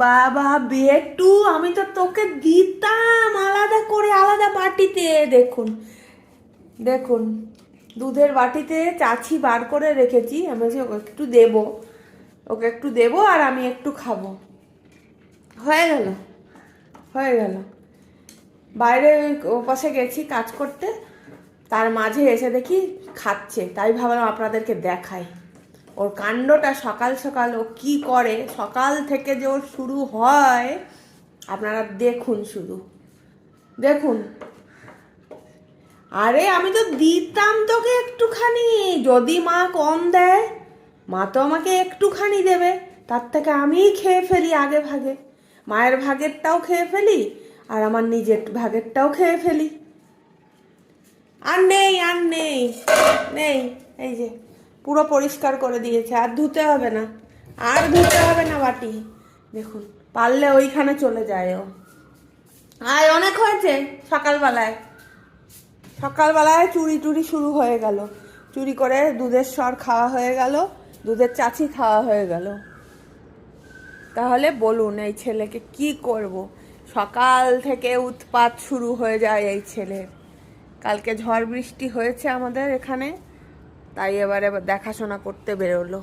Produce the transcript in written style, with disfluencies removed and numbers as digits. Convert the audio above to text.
বাবা বেটু, আমি তো তোকে দিতাম আলাদা করে আলাদা বাটিতে। দেখুন দেখুন, দুধের বাটিতে চাছি বার করে রেখেছি। আমি বলছি ওকে একটু দেবো, ওকে একটু দেবো আর আমি একটু খাবো। হয়ে গেল, হয়ে গেল। বাইরে ওপাশে গেছি কাজ করতে, তার মাঝে এসে দেখি খাচ্ছে, তাই ভাবলাম আপনাদেরকে দেখাই ওর কাণ্ডটা। সকাল সকাল ও কি করে, সকাল থেকে যে ওর শুরু হয় আপনারা দেখুন, শুধু দেখুন। আরে আমি তো দিতাম তোকে একটুখানি, যদি মা কম দেয় মা তো আমাকে একটুখানি দেবে, তার থেকে আমিই খেয়ে ফেলি আগে ভাগে। মায়ের ভাগেরটাও খেয়ে ফেলি আর আমার নিজের ভাগেরটাও খেয়ে ফেলি। আর নেই, আর নেই, নেই। এই যে পুরো পরিষ্কার করে দিয়েছে, আর ধুতে হবে না, আর ধুতে হবে না বাটি। দেখুন, পারলে ওইখানে চলে যায় ও। আয়, অনেক হয়েছে। সকালবেলায় সকালবেলায় চুরি টুরি শুরু হয়ে গেল, চুরি করে দুধের সর খাওয়া হয়ে গেল, দুধের চাছি খাওয়া হয়ে গেল। তাহলে বলুন এই ছেলেকে কি করব? সকাল থেকে উৎপাত শুরু হয়ে যায় এই ছেলের। কালকে ঝড় বৃষ্টি হয়েছে আমাদের এখানে, তাই এবারে দেখাশোনা করতে বেরোলো।